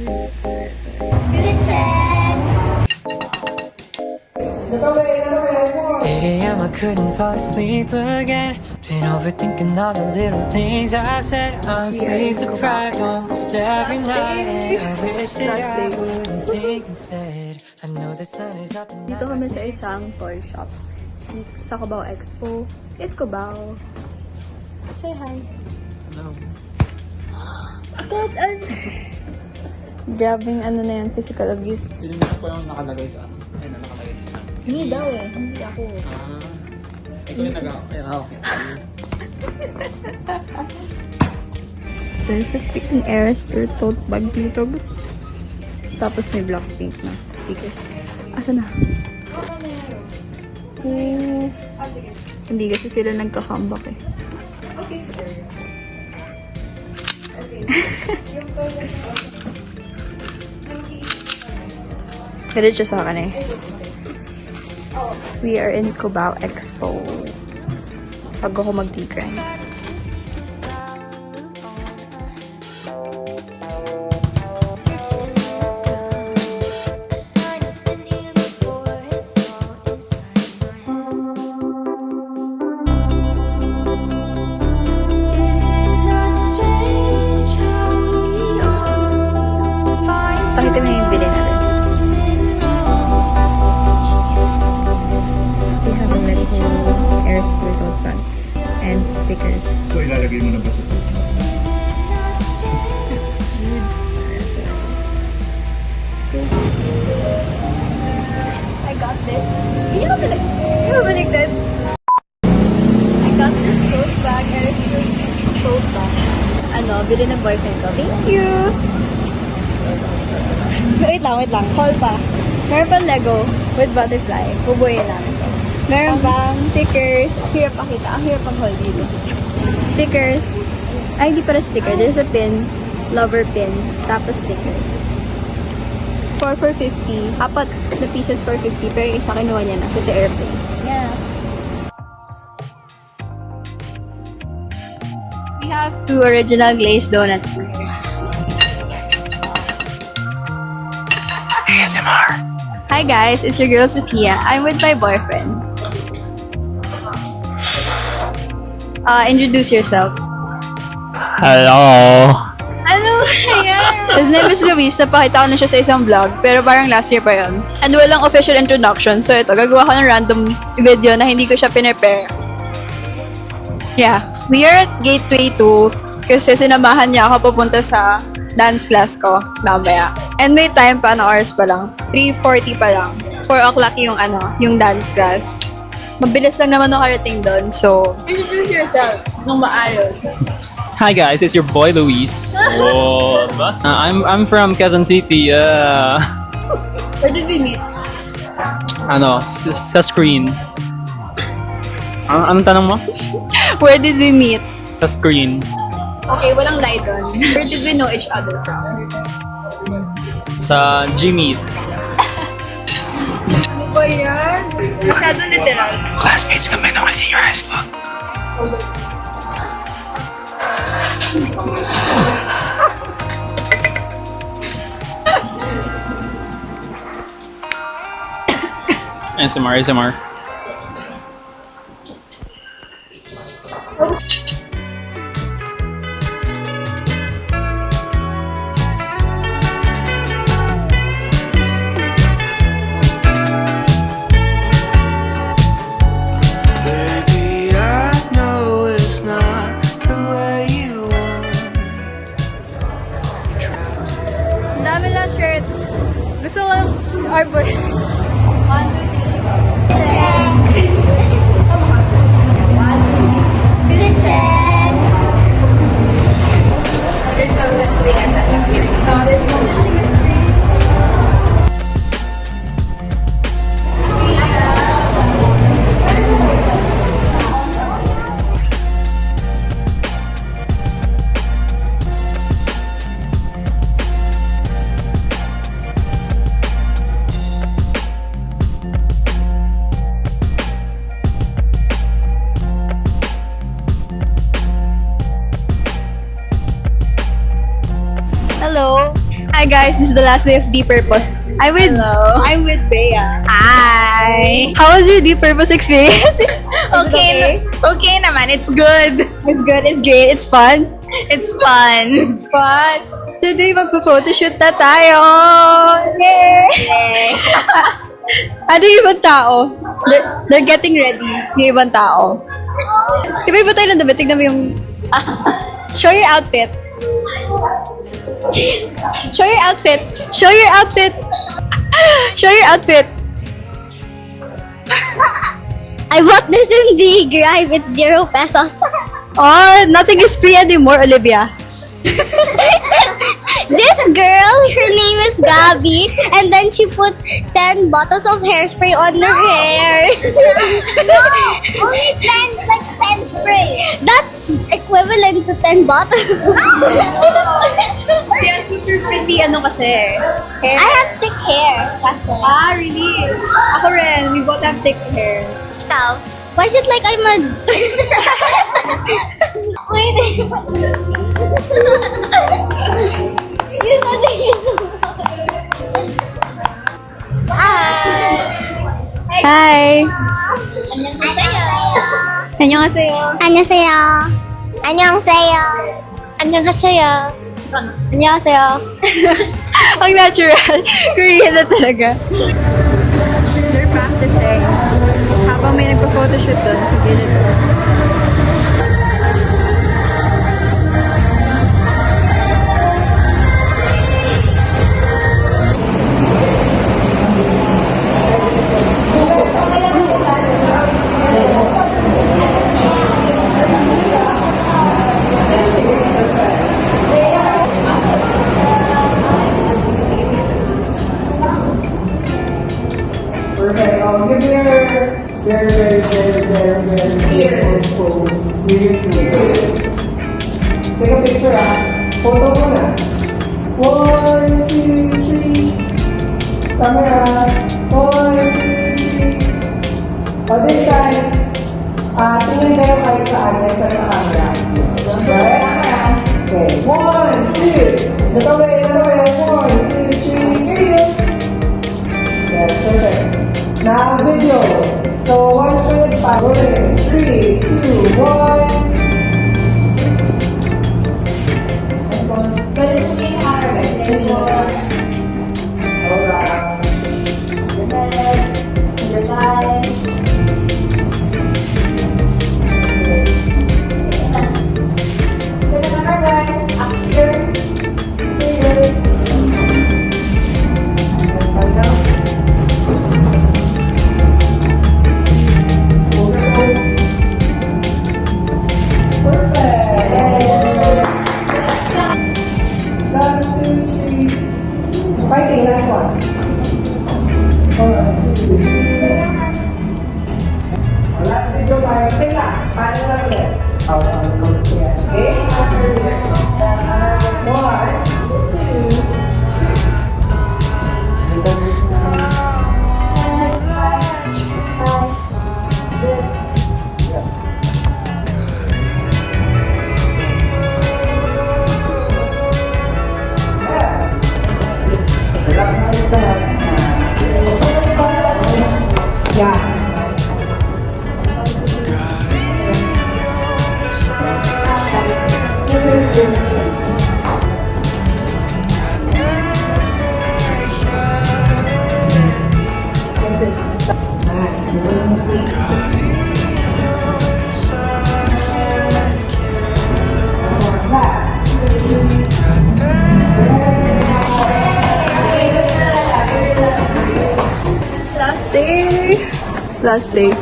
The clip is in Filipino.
8 AM, I couldn't fall asleep again. Been overthinking all the little things I've said. I'm sleep deprived almost every night, and I wish that I wouldn't think instead. I know the sun is up and Dito kami sa isang toy shop. Sa Cubao Expo. It Cubao. Say hi. Hello. Grabing ano na yan, physical abuse. Sino na pa yung nakalagay sa ano? Ay, nakalagay sa ano? Hindi daw eh, hindi ako. Ikaw yung okay. There's a freaking Airster tote bag dito. Tapos may Blackpink na stickers. Asa na? Hindi kasi sila nagka-comeback eh. Diretso sa akin eh. We are in Cubao Expo. Pag ako mag-tigran. Pakita mo yung bili natin. We have a little Airster tote bag and stickers. So ilalagay mo na ba sa I got this. Hindi mo baligtad. I got this tote bag, Airster tote bag. Bili ng boyfriend ko. Thank you! So, wait lang. Haul pa. Meron pang Lego with butterfly. Bubuyin namin to. Meron bang stickers. Hirap pakita. Ang hirap pang haul dito. Stickers. Ay, hindi pala sticker. There's a pin. Lover pin. Tapos stickers. 4 for 50. Apat na pieces for 50. Pero yung isa kinuha niya na. Kasi airplane. Yeah. We have 2 original glazed donuts here. ASMR. Hi guys, it's your girl Sophia. I'm with my boyfriend. Introduce yourself. Hello. Ano ba yan? His name is Luis. Napakita ko na siya sa isang vlog, pero parang last year pa yun. And walang official introduction, so ito, gagawa ko ng random video na hindi ko siya pinrepare. Yeah, we are at Gateway 2 kasi sinamahan niya ako pupunta sa dance class ko mamaya. And may time pa, oras pa lang. 3:40 pa lang. 4 o'clock yung dance class. Mabilis lang naman nakarating doon, so introduce yourself nung maayos. Hi guys, it's your boy Luis. Whoa. I'm from Quezon City. Where did we meet? Sa screen. Anong tanong mo? Where did we meet? Sa screen. Okay, walang lie doon. Where did we know each other from? Sa Gmeet. Ano ba yan? Masyado literal. Classmates kami nung senior high school. ASMR. Ang dami lang shirt. Gusto ko arbor. 1, 2, 3. Hi guys, this is the last day of Deep Purpose. I'm with Bea. Hi. How was your Deep Purpose experience? Okay naman. It's good. It's good, it's great, it's fun. It's fun. It's fun. Today, magpo-photoshoot na tayo! Yay! Ano yung ibang tao? They're getting ready. Yung ibang tao. Iba-iba tayo ng damit. Tignan mo yung... Show your outfit. Show your outfit. Show your outfit. Show your outfit. I bought this in the Grime. It's 0 pesos. Oh, nothing is free anymore, Olivia. This girl, her name is Gabby, and then she put 10 bottles of hairspray on her hair. No, only 10, like 10 spray. That's equivalent to 10 bottles. Yeah, super pretty. Ano kasi? Hair. I have thick hair kasi. Ah, really? Ako rin. We both have thick hair. Ikaw, why is it like I'm a... Wait. You know Hi! Annyeonghaseyo. Annyeonghaseyo. Annyeonghaseyo. Annyeonghaseyo. Annyeonghaseyo. Annyeonghaseyo. Ang natural. Korean na talaga. They're practicing. Habang may nagpa-photoshoot doon sa gilid. Perfect. Give me your very pose. Serious. Take a picture, Photo muna. 1, 2, 3. Camera. 1, 2, 3. This time, tingin kayo kayo saan, nasa sa camera. Right? Okay. 1, 2. Little way. 1, 2, 3. Serious. That's perfect. Now video. So 1 minute 5. Rolling. 3, 2, 1. Next one. Next one. Alright. Your head. Your thigh. Good remember guys. Up here. Serious. And down. Fighting, last one. 1, 2, 3. Last video tayo. Sing lang. Paano lang ulit? Yes. Okay? 1, 2. Yes. Yeah. Last day.